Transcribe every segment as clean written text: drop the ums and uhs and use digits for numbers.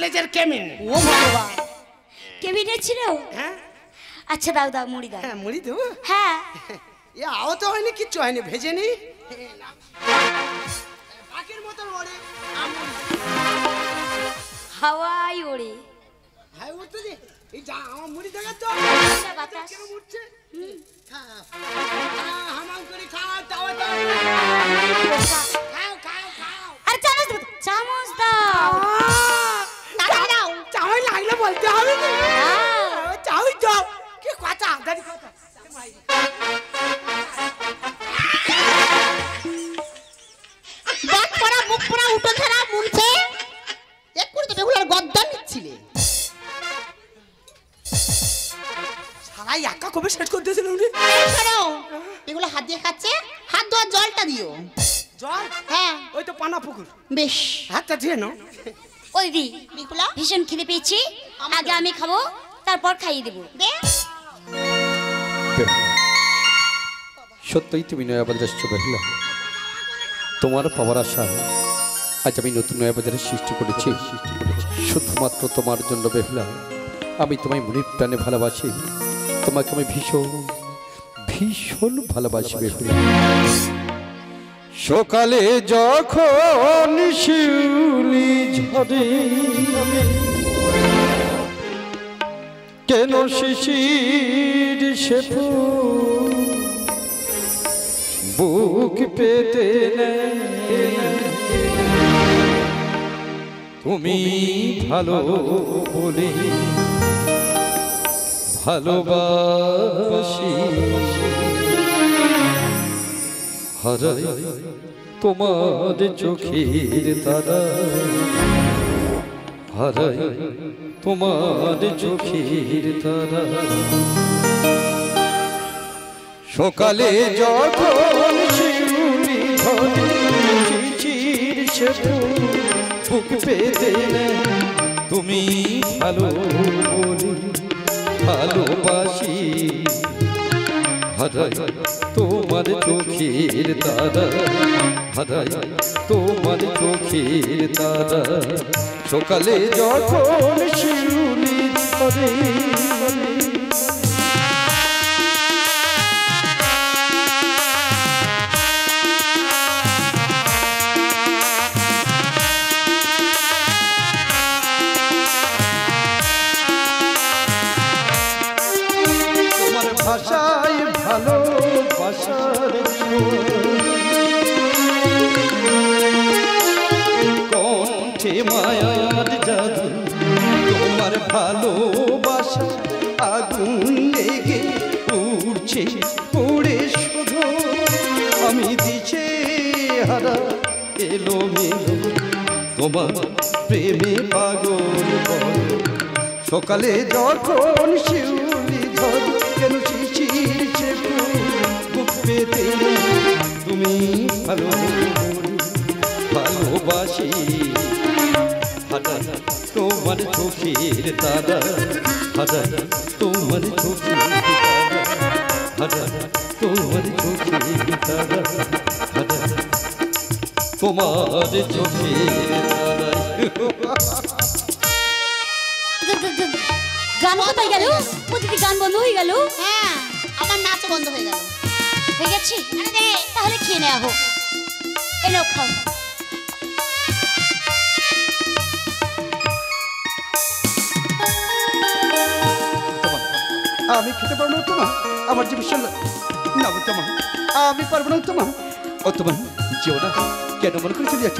লেজের কেমিন। ও ভগবান, কেমিনে ছিল? হ্যাঁ আচ্ছা দাও দাও, মুড়ি দাও। হ্যাঁ মুড়ি দেবো। হ্যাঁ এ আহত হয়নি, কিচ্ছু হয়নি, ভেজে নি পাখির মতন ওড়ে। হাওয়াই ওড়ে। হ্যাঁ উঠতে দে, এই যা আমার মুড়ি দেখা তো বাতাস কেন উঠছে। হামাম করে খাও, দাও দাও, খাও খাও খাও। আরে চামচ দাও, চামচ দাও। দাও চাই লাগলে বলতে হবে না। চাই দাও, কি কথা দাদি কথা। বাট পড়া মুখ পড়া উঠো ধরা মুনছে এক করে তো বেগুলার গদ্দান নিচ্ছিলে। শালা একা কবে সেট করে দিয়েছিল উনি। এই শোনো, এগুলো হাত দিয়ে খাচ্ছে, হাত ধোয়ার জলটা দিও। জল? হ্যাঁ ওই তো পানা পুকুর। বেশ। হাতটা ধুয়ে নাও। ও দিদি, বিপুলা ভীষণ খিদে পেয়েছি, আগে আমি খাবো তারপর খাইয়ে দেবো। দে। সত্যই তুমি নয়াবাজার এসছো বেহুলা। তোমার পাওয়ার আশা আজ আমি নতুন নয়াবাজারের সৃষ্টি করেছি শুধুমাত্র তোমার জন্য বেহুলা। আমি তোমায় মনের প্রাণে ভালোবাসি, তোমাকে আমি ভীষণ ভীষণ ভালোবাসি বেহুলা। সকালে যখন শিউলি ঝরে কেন শিশির সে বুক পেতে তুমি ভালো বলে ভালোবাসি হারাই তোমার চোখের তারা, হারাই তোমার চোখের তারা। সকালে যখন শিউলি ঝরে চিচির সে বুক পেতে তুমি ভালো বলে ভালোবাসি হারাই তোমার চোখের তারা, হারাই তোমার চোখের তারা। সকালে যখন শিউলি ঝরে ভাষায় ভালোবাসার কণ্ঠে মায়ার জাদু, তোমার ভালোবাসা আগুন লেগে উড়ছে পড়ে শুধু। আমি দিছে হারা এলো মেলো তোমার প্রেমে পাগল। সকালে যখন শিউলি ঝড় কেন শিশির সে বুক পেতে তুমি ভালো ভালোবাসি হারা তোমার চোখের তারা, হারা তোমার চোখের তারা, হারা তোমার চোখের তারা, হারা তোমার চোখের তারা। গান কোথায় গেল? ও দিদি গান বন্ধ হয়ে গেল। হ্যাঁ আমার নাচ বন্ধ হয়ে গেল। হয়ে গেছে? তাহলে খেয়ে নেওয়া হোক। এনো খাও। আমি খেতে পারবো না তোমা, আমার যে ভীষণ না তোমা, আমি পারবো না তোমা। ও তোমার যেও না, কেন মনে করে চলে যাচ্ছ?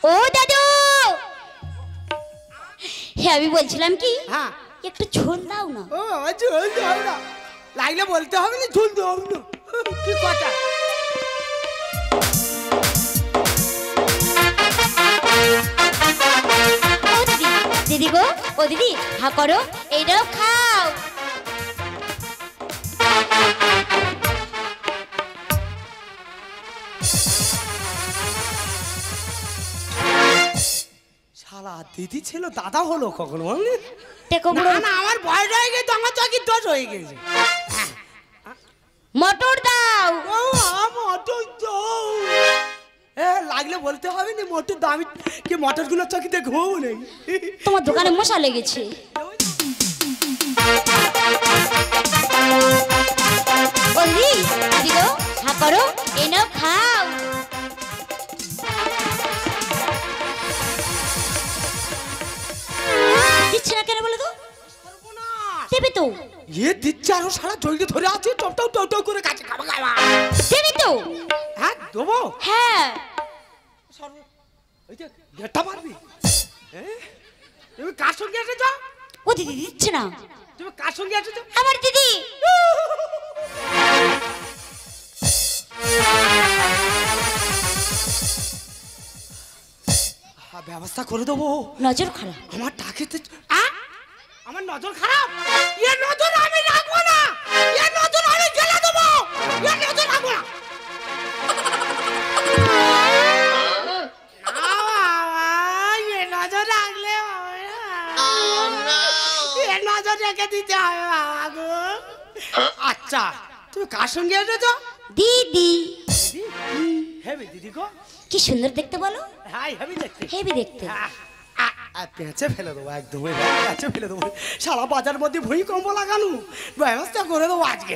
ও দাদু, হ্যাঁ আমি বলছিলাম কি, হ্যাঁ একটু ঝোল দাও না। ও ঝোল দাও না, লাগলে বলতে হবে না, ঝোল দাও না। কি কথা? ও দিদি, দিদি গো, ও দিদি হা করো, এইটাও খাও। শালা দিদি ছিল দাদা হলো কখনো? না না আমার বয়স হয়ে গেছে, আমার চোখের দোষ হয়ে গেছে। মটর দাও। ও মটর দাও। লাগলে বলতে হবে না, মোটর দামি কি মোটরগুলো চকিতে ঘুম নেই। তোমার দোকানে মশা লেগেছে। ও দিদি, দিদি গো, হা করো, এই নাও খাও। দিচ্ছে না কেন বলো তো? দেবে তো। দিচ্ছে আরো সারা জড়িয়ে ধরে আছে, টপটাও টপটাও করে কাছে খাবা খাবা। দেবে তো। হ্যাঁ দেবো। হ্যাঁ। ওই যে গেটটা মারবি। তুমি কার সঙ্গে এসেছো? ও দিদি দিচ্ছে না। তুমি কার সঙ্গে এসেছো? আমার দিদি। ব্যবস্থা করে দেবো। নজর খারাপ। আমার টাকেতে আমার নজর খারাপ। এ নজর আমি রাখবো না, এ নজর আমি গেলে দেবো, এ নজর রাখবো না। এ নজর রাখলে এ নজর রেখে দিতে হবে বাবা গো। আচ্ছা তুমি কার সঙ্গে এসেছো? দিদি। হেবি দিদি গো, কি সুন্দর দেখতে বলো। হাই হেবি দেখতে। হেবি দেখতে। পেঁচে ফেলে দেবো, একদম পেঁচে ফেলে দেবো। সারা বাজার মধ্যে ভূমিকম্প লাগানো ব্যবস্থা করে দেবো আজকে।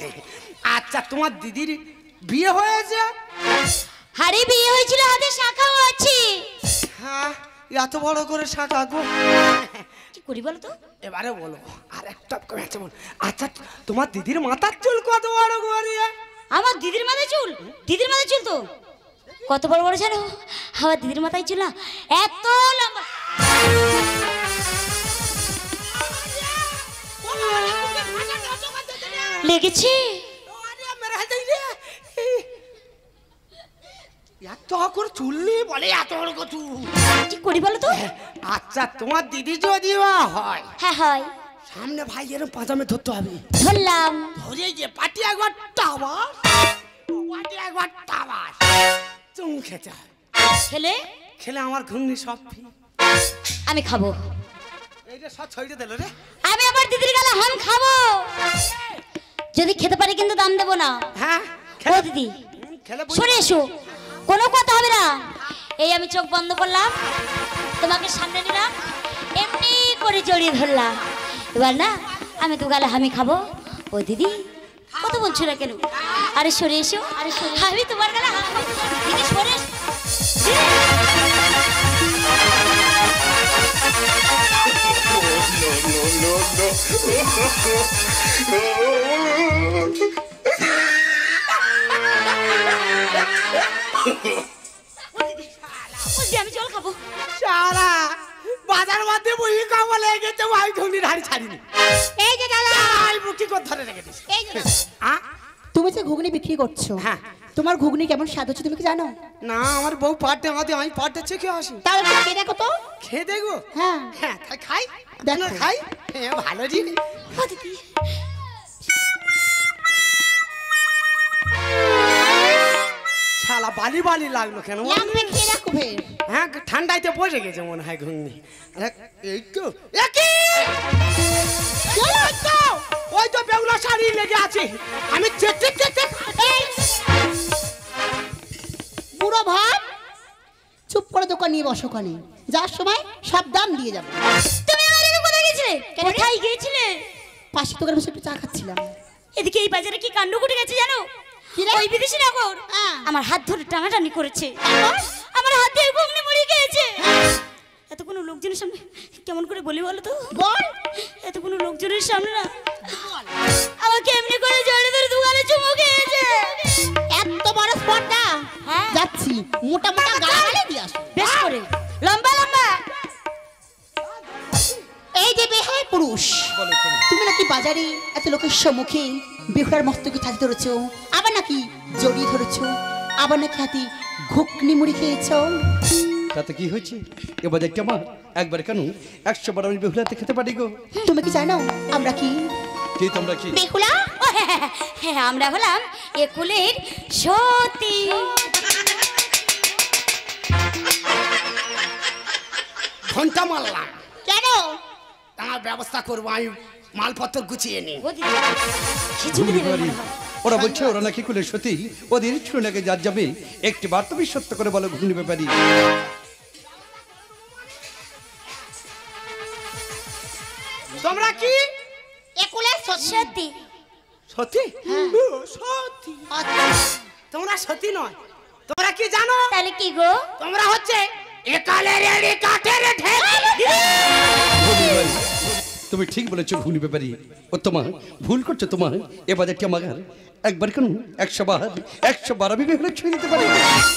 আচ্ছা তোমার দিদির বিয়ে হয়েছে? আরে বিয়ে হয়েছিল, হাতে শাখাও আছে। হ্যাঁ এত বড় করে শাখা গো। কি করি বলো তো? এবারে বলো আর একটা পেঁচে বল। আচ্ছা তোমার দিদির মাথার চুল কত বড় করে? আমার দিদির মাথায় চুল? দিদির মাথায় চুল তো কত বড় বড় জানো? আমার দিদির মাথায় চুল না এত লম্বা। লেগেছে? এত করে চুললি বলে এত বড় কচু। কি করি বলো তো? আচ্ছা তোমার দিদি যদি হয়, হ্যাঁ হয়। সামনে ভাই এরকম পাঁচামে ধরতে হবে। ধরলাম। ধরে যে পাটি একবার টাবাস, পাটি একবার টাবাস চুমু খেতে হয়। খেলে? খেলে আমার ঘুমনি সব আমি খাবো। এইটা সব ছড়িয়ে দিল রে। আমি আমার দিদির গালে হাম খাবো, যদি খেতে পারি কিন্তু দাম দেবো না। হ্যাঁ ও দিদি খেলে সরে এসো, কোনো কথা হবে না। এই আমি চোখ বন্ধ করলাম, তোমাকে সামনে নিলাম, এমনি করে জড়িয়ে ধরলাম। এবার না আমি তো গালে হামি খাবো। ও দিদি কত বলছো না কেন? আরে সরে এসো, আরে আমি তোমার গালে হাম খাবো। দিদি সরে এসো। আমি জল খাবো। সারা বাজার মধ্যে বই কামা লেগে গেছে, ভাই ঘুমনির হাড়ি ছাড়িনি। এই যে দাদা, আই মুক্তি করে ধরে রেখে দিস। এই যে তুমি যে ঘুগনি বিক্রি করছো, হ্যাঁ তোমার ঘুগনি কেমন স্বাদ হচ্ছে তুমি কি জানো? না আমার বউ পাটে আমাতে, আমি পাটে চেখে আসি। তাহলে একটু খেয়ে দেখো তো। খেয়ে দেখো? হ্যাঁ হ্যাঁ তাই খাই, দেখো। খাই। হ্যাঁ ভালো জিনিস। ও দিদি শালা বালি বালি লাগলো কেন? লাগবে, খেয়ে দেখো ফের। হ্যাঁ ঠান্ডাইতে বসে গেছে মনে হয় ঘুগনি। এই তো একই ওই তো বেগুলা শাড়ি লেগে আছে। আমি চেটে চেটে পুরো ভাব চুপ করে দোকান নিয়ে বসো, ওখানে যার সময় সব দাম দিয়ে যাবো। তুমি আমার এখানে কোথায় গেছিলে? কোথায় গিয়েছিলে? পাশে দোকানে বসে একটু চা খাচ্ছিলাম। এদিকে এই বাজারে কি কাণ্ড ঘটে গেছে জানো? কি রে? ওই বিদেশি নগর হ্যাঁ। আমার হাত ধরে টানাটানি করেছে, আমার হাত দিয়ে ঘুগনি মুড়ি খেয়েছে। এত কোনো লোকজনের সামনে কেমন করে বলি বলো তো? বল। এত কোনো লোকজনের সামনে না আমাকে এমনি করে জড়িয়ে ধরে দোকানে চুমু খেয়েছে। এত বড় স্পর্ধা। হ্যাঁ। যাচ্ছি মোটা মোটা গালাগালি দিয়ে আসো। বেশ করে লম্বা লম্বা। এই যে বেহায় পুরুষ, তুমি নাকি বাজারে এত লোকের সম্মুখে বেহুলার মস্তকে ছাতি ধরেছো, আবার নাকি জড়িয়ে ধরেছো, আবার নাকি হাতে ঘুগনি মুড়ি খেয়েছো। তাতে কি হয়েছে? এবার দেখতে আমার একবার কেন 100 বার আমি বেহুলাতে খেতে পারি গো। তুমি কি জানো আমরা কি? কি তোমরা কি? বেহুলা? ও হ্যাঁ, আমরা হলাম এ কুলের সতী। ঘন্টা মারলাম কেন? তার ব্যবস্থা করবো, আমি মালপত্র গুছিয়ে নিই। ও দিদি খিচুড়ি দেবে মনে হয়। ওরা বলছে ওরা নাকি কুলে সতী, ওদের ছিল নাকি যার যাবে। একটি বার তুমি সত্য করে বলো ঘুগনি ব্যাপারী। তোমরা কি একুলের সত্যি সতী? ও, সতী। আচ্ছা তোমরা সতী নয়, তোমরা কি জানো? তাহলে কি গো? তোমরা হচ্ছে একালের এড়ি কাঠের ঢেক। তুমি ঠিক বলেছো ঘুগনি ব্যাপারী। ও তোমার ভুল করছো। তোমার এ বাজারটি আমার একবার কেন 100 বার 112 আমি বেহলে ছুঁয়ে দিতে পারি।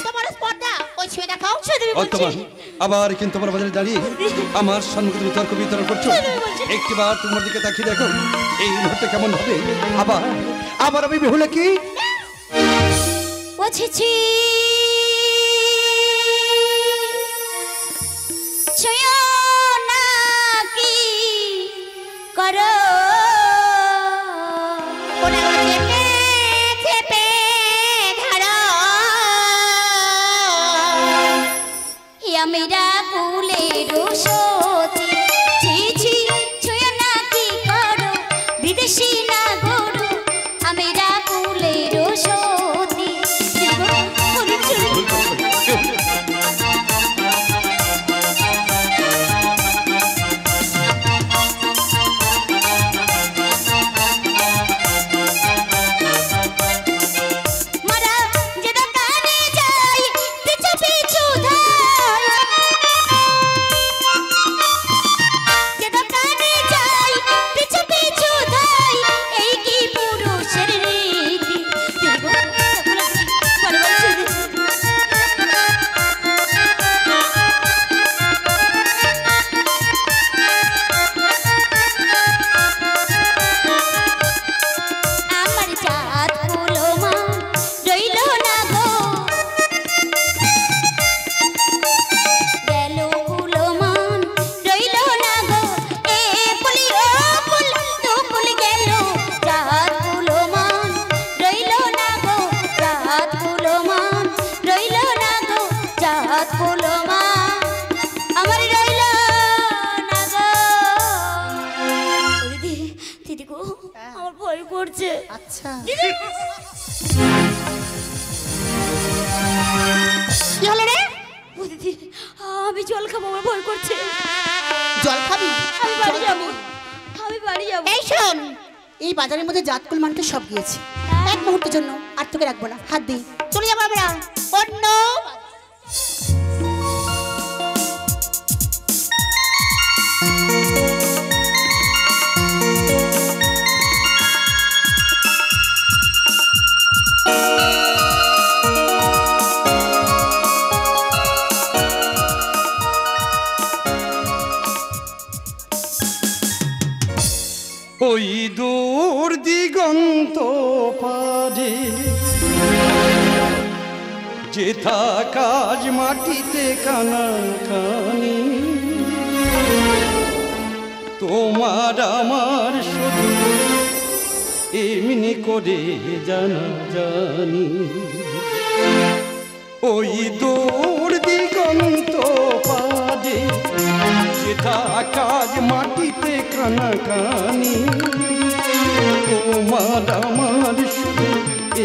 তোমার স্পর্ধা ওই ছুঁয়ে দেখাও। ও তোমার আবার কিন্তু তোমার বাজারে দাঁড়িয়ে আমার সম্মুখে তুমি তর্ক বিতর্ক করছো। একটিবার তোমার দিকে তাকিয়ে দেখো এই মুহূর্তে কেমন হবে। আবার আবার আমি বেহুলে কি ও ছিছি ছয় না কি করো চেপে চেপে ধরো মেরা কুলের সতী ছিছি ছয় না কি করো বিদেশি না গরু আমেরা কুলের সতী আচ্ছা কি হলো রে? দিদি আমি জল খাবো, আমার ভয় করছে। জল খাবি? আমি বাড়ি যাবো, আমি বাড়ি যাবো। এই শোন, এই বাজারের মধ্যে জাতকুল মানুষ সব গিয়েছে। এক মুহূর্তের জন্য আর তোকে রাখবো না। হাত দিই, চলে যাবো আমরা অন্য। ওই দূর দিগন্ত পারে যেথা কাজ মাটিতে কানা কানি, তোমার আমার শুধু এমনি করে জানা জানি। ওই দূর দিগন্ত পারে যেথা কাজ মাটিতে কানা কানি, তোমার আমার শুধু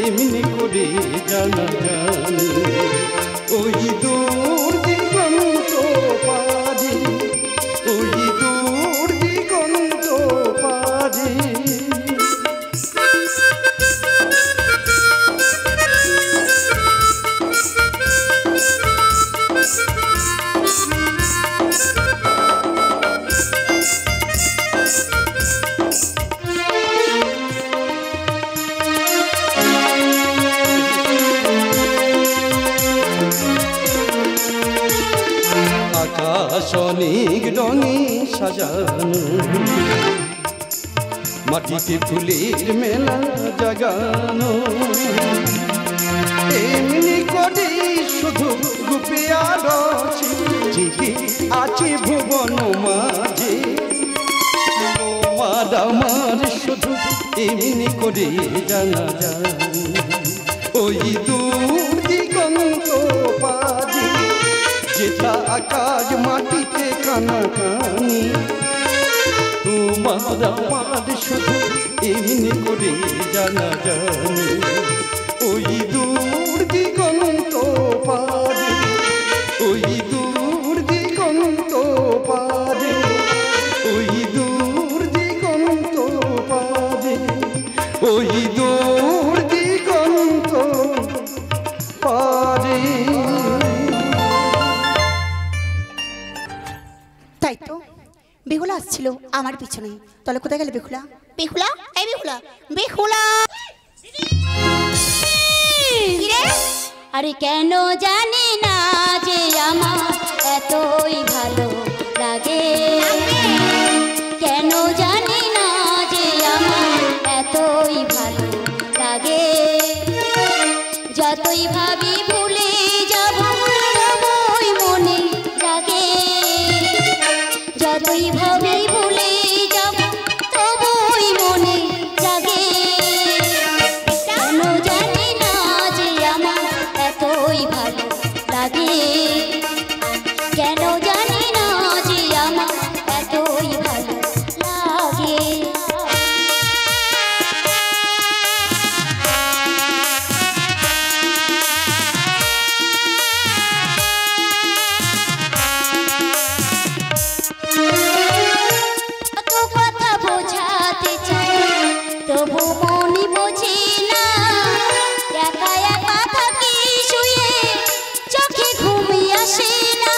এমনি করে জানা জানি। ওই দূর দিগন্ত পারে, ওই দূর দিগন্ত পারে। আকাশ অনেক রঙে সাজানো, মাটিতে ফুলের মেলা জাগানো, এমনি করে শুধু রূপে আলো জেগে আছে ভুবন মাঝে। তোমার আমার শুধু এমনি করে জানা যায়। ওই দূর দিগন্ত পারে যেথা আকাশ মাটিতে কানা কানি, তোমার আমার শুধু এমনি করে জানা জানি ওই দূর দিগন্ত পারে ওই দূর দিগন্ত পারে ওই দূর দিগন্ত পারে ওই দূর দিগন্ত পারে। তাই তো বেহুলা আসছিল আমার পিছনে। তাহলে কোথায় গেলে বেহুলা? বেহুলা, এই বেহুলা, বেহুলা। আরে কেন জানি না যে আমার এতই ভালো লাগে, কেন জানি না যে আমার এতই ভালো লাগে, যতই ভাবি ভুলে যাব তবুই মনে লাগে, যতই ভাবি ভুলে যাব তবুই মনে জাগে, কেন জানি না যে আমার এতই ভালো লাগে, কেন জানি না যে আমার এতই ভালো লাগে। কত কথা বোঝাতে চাই তবু মনে বোঝে না, একা একা থাকি শুয়ে চোখে ঘুমই আসে না।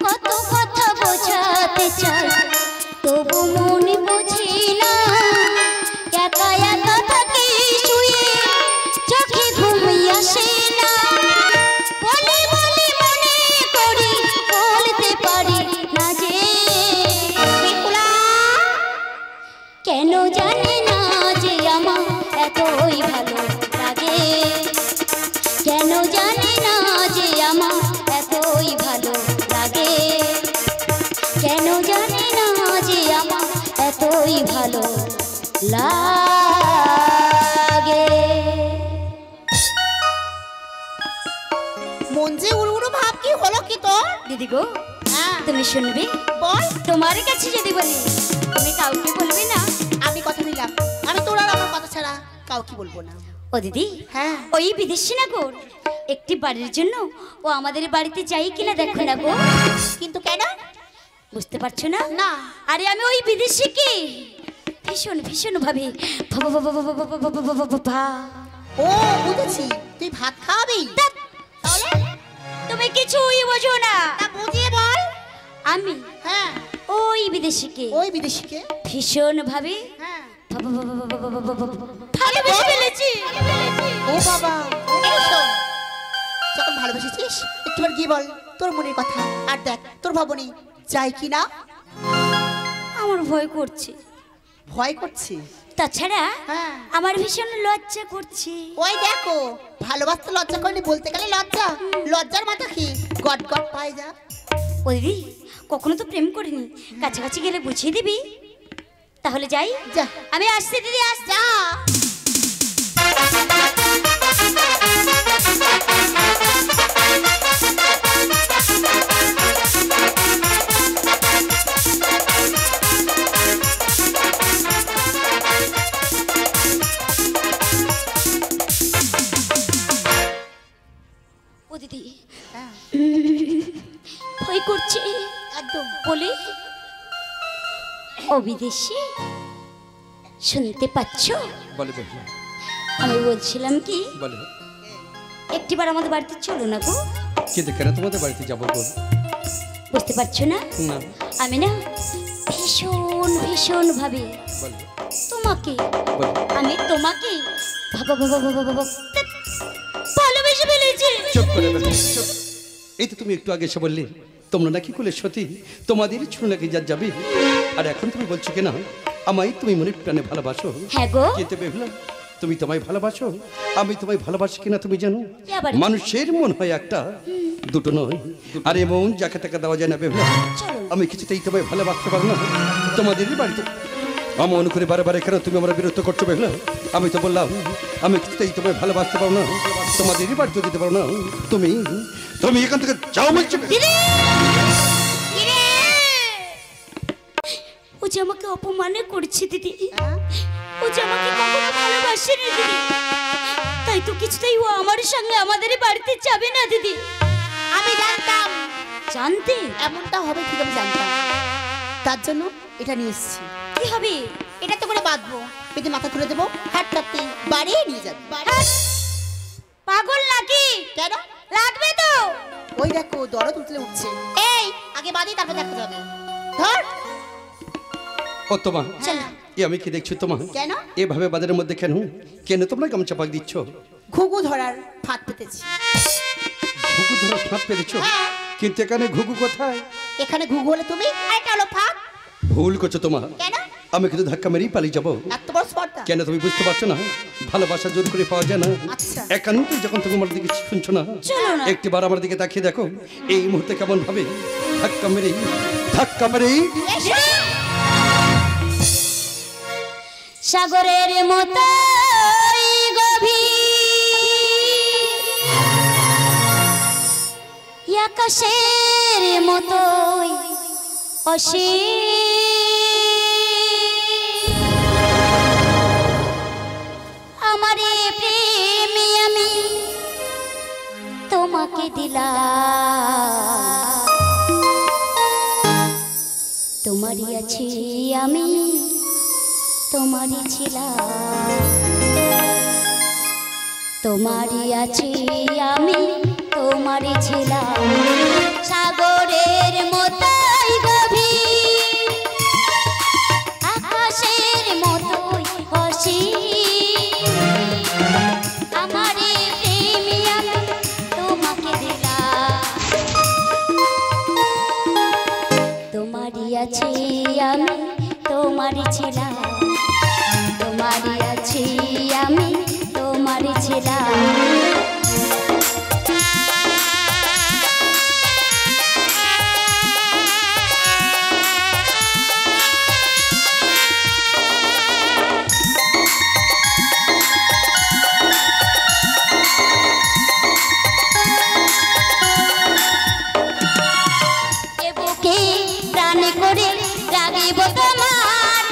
কত কথা বোঝাতে চাই তবু মনে বুঝি না, একা একা থাকি শুয়ে চোখে ঘুমই আসে না, বলি বলি মনে করি বলতে পারি না যে বেহুলা, কেন জানি না যে আমার এতই ভালো লাগে, কেন জানি না যে আমার এতই ভালো লাগে, কেন জানি না যে আমার এতই ভালো লাগে। মন যে উড়ুড়ু ভাব কি হলো কি তোর? দিদি গো, হ্যাঁ তুমি শুনবে? বল। তোমার কাছে যদি বলি তুমি কাউকে বলবে না? আমি কথা দিলাম, আমি তোর আর আমার কথা ছাড়া কাউকে বলবো না। ও দিদি, হ্যাঁ ওই বিদেশি না গো, একটি বাড়ির জন্য ও আমাদের বাড়িতে যাই কিনা দেখো না গো। কিন্তু কেন? বুঝতে পারছো না? না। আরে আমি ওই বিদেশিকে ভীষণ ভীষণ ভাবে ও বুঝেছি, তুই ভাত খাওয়াবি। তাহলে তুমি কিছুই বোঝো না। তা বুঝিয়ে বল। আমি হ্যাঁ ওই বিদেশিকে ওই বিদেশিকে ভীষণ ভাবে হ্যাঁ ভালোবেসে ফেলেছি। ও বাবা, এই শোন, যখন ভালোবেসেছিস একটুবার গিয়ে বল তোর মনের কথা। আর দেখ তোর ভাবনি চাই কি না। আমার ভয় করছে। ভয় করছে? তাছাড়া হ্যাঁ আমার ভীষণ লজ্জা করছে। ওই দেখো, ভালোবাসতে লজ্জা করেনি, বলতে গেলে লজ্জা। লজ্জার মাথা কি গট গট পায় যা। ও দিদি, কখনো তো প্রেম করিনি, কাছাকাছি গেলে বুঝিয়ে দিবি। তাহলে যাই, যা। আমি আসছি দিদি, আস যা। ও দিদি, হ্যাঁ, ভয় করছে একদম বলি। ও বিদেশি, শুনতে পাচ্ছ? বলে বেহুলা, আমি বলছিলাম কি, বলে একটিবার আমাদের বাড়িতে চলো না গো। কিন্তু কেন তোমাদের বাড়িতে যাবো গো? বুঝতে পারছো না? না, আমি না ভীষণ ভীষণ ভাবে বলে তোমাকে, বলে আমি তোমাকে ভালোবেসে ফেলেছি। চুপ করে বেহুলা, চুপ। এই তো তুমি একটু আগে এসে বললে তোমরা নাকি কুলে সতী, তোমাদের ছিল নাকি যা যাবে। আর এখন তুমি বলছো কিনা আমায় তুমি মনে প্রাণে ভালোবাসো। হ্যাঁ গো। কিন্তু বেহুলা, তুমি তোমায় ভালোবাসো, আমি তোমায় ভালোবাসি কিনা তুমি জানো? কি আবার? মানুষের মন হয় একটা, দুটো নয়। আর এমন যাকে টাকা দেওয়া যায় না বেহুলা। চলো। আমি কিছুতেই তোমায় ভালোবাসতে পারবো না। তোমাদের বাড়িতে অমন করে বারে বারে কেন তুমি আমার বিরক্ত করছো বেহুলা? আমি তো বললাম আমি কিছুতেই তোমায় ভালোবাসতে পারো না, তোমাদেরই বাড়িতে দিতে পারো না। তুমি তুমি এখান থেকে যাও বলছি। ও যে আমাকে অপমান করছে দিদি, ও যে আমাকে কখনো ভালোবাসেনি দিদি, তাই তো কিছুতেই ও আমার সঙ্গে আমাদের বাড়িতে যাবে না দিদি। আমি জানতাম জানতে এমনটা হবে, ঠিক আমি জানতাম। তার জন্য এটা নিয়ে এসেছি। কি হবে? এটা তো করে বাঁধবো, পেটে মাথা তুলে দেবো, হাতটাতে বাড়িয়ে নিয়ে যাবে। পাগল নাকি? কেন লাগবে তো। ওই দেখো দরদ উঠলে উঠছে। এই আগে বাঁধি, তারপর দেখা যাবে। ধর। ও তোমা, চলো। এ আমি কি দেখছি তোমা? কেন? এভাবে বাজারের মধ্যে কেন কেন তোমরা গামছা পাক দিচ্ছ? ঘুঘু ধরার ফাঁদ পেতেছি। ঘুঘু ধরার ফাঁদ পেরেছো? কিন্তু এখানে ঘুঘু কোথায়? এখানে ঘুঘু হলে তুমি, আর এটা হলো ফাঁদ। ভুল করছো তোমা। কেন? আমি কিন্তু ধাক্কা মেরেই পালিয়ে যাবো। এত বড় স্পর্ধা। কেন তুমি বুঝতে পারছো না? ভালোবাসা জোর করে পাওয়া যায় না। আচ্ছা। একান্ত যখন তুমি আমার দিকে শুনছো না, চলো না। একটিবার আমার দিকে তাকিয়ে দেখো, এই মুহূর্তে কেমন ভাবে ধাক্কা মেরেই সাগরের মতো গভীর, আকাশের মতো অসীম, আমারে প্রেমে আমি তোমাকে দিলাম, তোমারই আছি আমি, তোমারই ছিলাম, তোমারই আছি আমি, তোমারই ছিলাম। সাগরের মতোই গভীর, আকাশের মতোই অসীম, আমারে প্রেমে আমি তোমাকে দিলাম, তোমারই আছি আমি, তোমারই ছিলাম, তোমারই আছি আমি, তোমারই ছিলাম। বুকে প্রাণ করে রাগিব তোমার,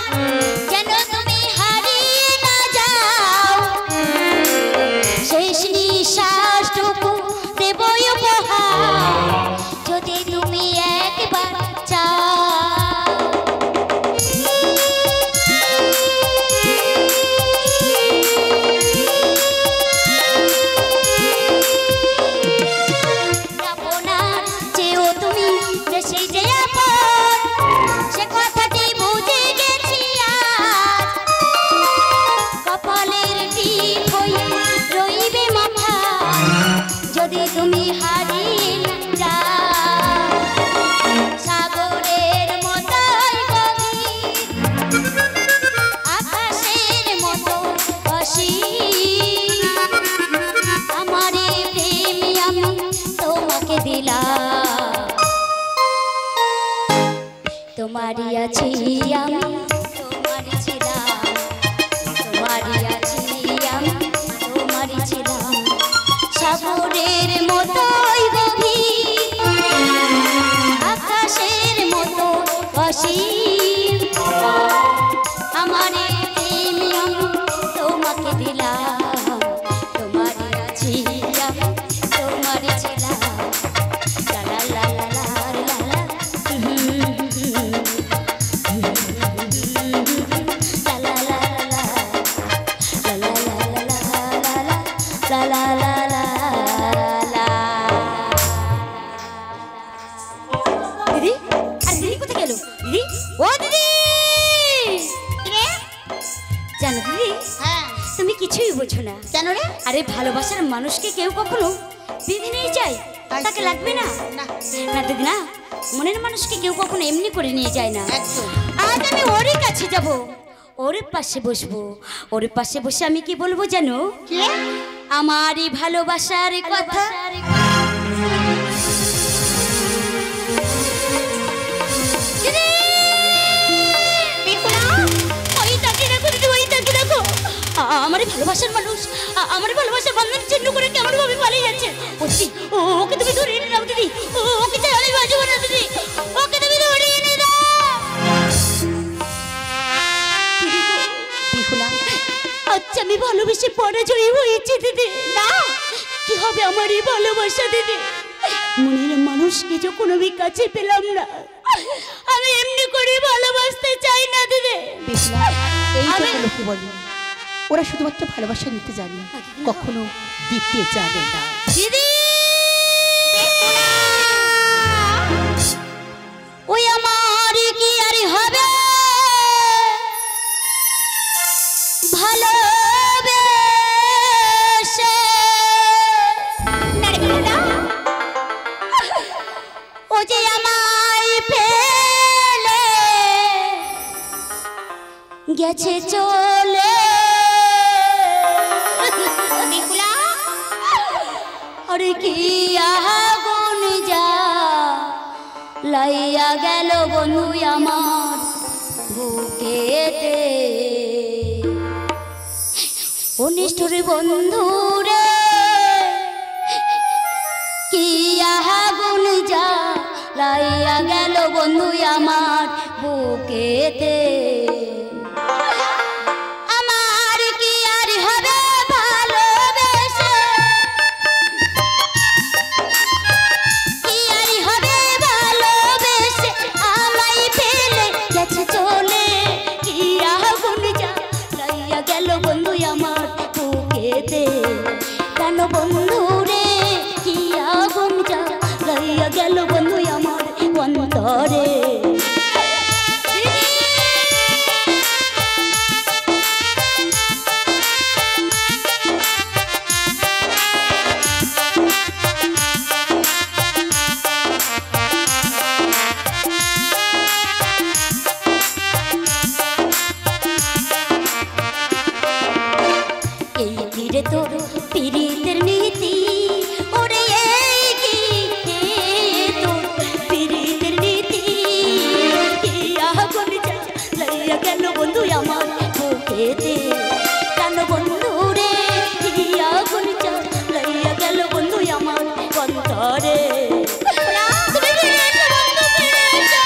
যেন তুমি হারিয়ে না যাও, শেষ নিঃশ্বাসটুকু দেব উপহার, যদি তুমি একবার চাও। আপনার চেয়েও তুমি বেশি যে আপন, সে কথাটি বুঝে গেছি আজ, কপালের টিপ হয়ে রইবে মাথা, যদি তুমি হারিয়ে না যাও। সাগরের মতোই গভীর, আকাশের মতো অসীম, আমারে প্রেমে আমি তোমাকে দিলাম, তোমারই আছি আমি, তোমারই ছিলাম, তোমারই আছি আমি, তোমারই ছিলাম। সাগরের মতোই গভীর, আকাশের মতো অসীম, আমারে প্রেমে আমি তোমাকে দিলাম, তোমারই আছি আমি, তোমারই ছিলাম। লা লা লা লা লা লা লা, লা লা লা লা, লা লা লা লা লা লা লা লা লা। দিদি, আর দিদি কোথায় গেল? দিদি, ও দিদি, জানো দিদি, হ্যাঁ। তুমি কিছুই বোঝো না। কেন রে? আরে ভালোবাসার মানুষকে কেউ কখনো বেঁধে নিয়ে যায়, তাকে লাগবে না। না। না দিদি না, মনের মানুষকে কেউ কখনো এমনি করে নিয়ে যায় না। একদম। আজ আমি ওরই কাছে যাব, ওর পাশে বসবো, ওর পাশে বসে আমি কি বলবো জানো? কে? আমারই ভালোবাসার কথা। দিদি! ভালোবাসার মানুষ আমার ভালোবাসার বন্ধন চিহ্ন করে কেমন ভাবে পালিয়ে যাচ্ছে। বলছি ওকে তুমি ধরে এনে দাও দিদি, ওকে চাই আমি বাঁচবো না দিদি, ওকে তুমি ধরে এনে দাও। বিহুলা, আচ্ছা আমি ভালোবেসে পরাজয় হয়েছি দিদি। না কি হবে আমার এই ভালোবাসা দিদি? মনের মানুষকে যখন আমি কাছে পেলাম না, আমি এমনি করে ভালোবাসতে চাই না দিদি। বিহুলা, এই তো লোকে বলে ওরা শুধুমাত্র ভালোবাসা নিতে জানে, কখনো দিতে জানে না। দিদি ওই আমার কি আর হবে ভালোবেসে, ও যে আমায় ফেলে গেছে চলে। আরে কি আগুন যা লাইয়া গেল বন্ধু আমার বুকেতে, ও নিষ্ঠুর বন্ধু রে কি আগুন যা লাইয়া গেল বন্ধু আমার বুকেতে। আমার কি আর হবে ভালোবেসে, কি আর হবে ভালোবেসে আমায় ফেলে গেছে চলে। কি আগুন যা লাইয়া গেল বন্ধু আমার বুকেতে, কেন বন্ধু রে কি আগুন যা লাইয়া গেল বন্ধু আমার অন্তরে। এই ঘিরে তোর পিরিতের নীতি, ওরে এই ঘিরে তোর পিরিতের নীতি, কি আগুন যা লাইয়া গেল বন্ধু আমার বুকেতে, কেন বন্ধু রে কি আগুন যা লাইয়া গেল বন্ধু আমার অন্তরে। তুমি ফিরে এসো বন্ধু, ফিরে এসো।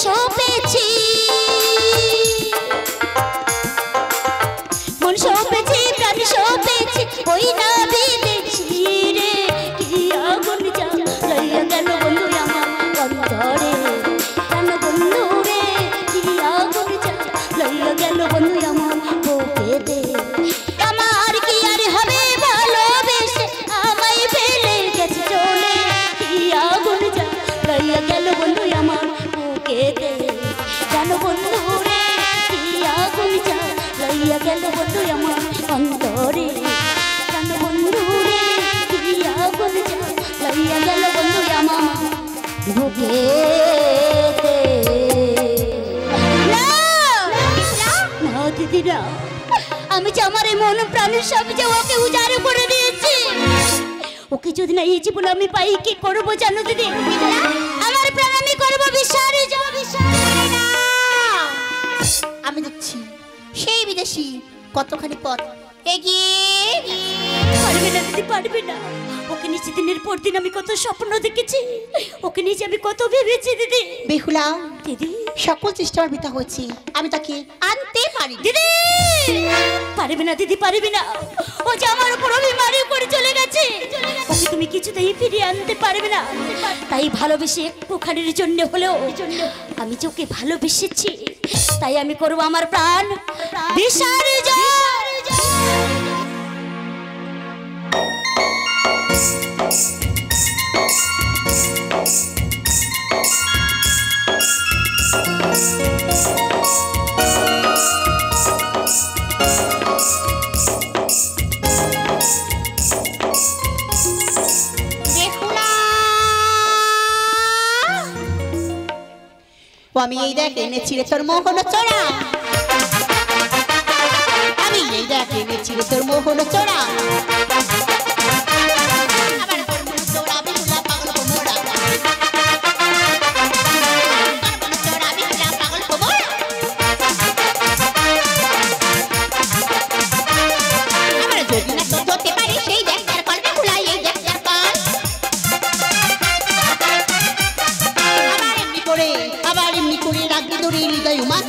সপেছি মন সপেছি প্রাণ সপেছি ওই না বিদেশি রে, কি আগুন যা লাইয়া গেল বন্ধু আমার অন্তরে, কেন বন্ধু রে কি আগুন যা লাইয়া গেল বন্ধু আমার বুকেতে। আমার কি আর হবে ভালোবেসে আমায় ফেলে গেছে চলে, কি আগুন যা লাইয়া গেল বন্ধু আমার বুকেতে, কেন বন্ধু রে কি আগুন যা লাইয়া গেল বন্ধু আমার অন্তরে, কেন বন্ধু রে কি আগুন যা লাইয়া গেল বন্ধু আমার বুকেতে। না দিদিরা, আমি যে আমার এই মন প্রাণের সব যে ওকে উজাড় করে দিয়েছি, ওকে যদি না এই জীবনে আমি পাই কি করবো জানো দিদি? আমার প্রাণ আমি করবো বিশারে যাও বিশারে না। আমি দেখছি সেই বিদেশি কতখানি পথ এগিয়ে। পারবে না দিদি, পারবে না। ওকে নিচে দিনের পর দিন আমি কত স্বপ্ন দেখেছি, ওকে নিচে আমি কত ভেবেছি দিদি। বেহুলা, দিদি সকল চেষ্টা আমার বৃথা হয়েছে, আমি তাকে আনতে পারি দিদি। পারবে না দিদি, পারবে না। ও যে আমার উপর অভিমানী করে চলে গেছে, ওকে তুমি কিছুতেই ফিরিয়ে আনতে পারবে না। তাই ভালোবেসে একটুখানির জন্য হলেও আমি যে ওকে ভালোবেসেছি, তাই আমি করবো আমার প্রাণ বিসর্জন। আমি এই দেখ এনেছি রে তোর মোহন চড়া। আমি এই দেখ এনেছি রে তোর মোহন চোরা আবার তোর মোহন চোরা বিহুলা পাগল কোমরা চোরা বিহুলা পাগল কোমরা আবার যদি না তো ধরতে পারি সেই দেখ তার কলবে ভুলাই এই দেখ তার কল আবার এমনি করে রাখবি তোর হৃদয় উমাস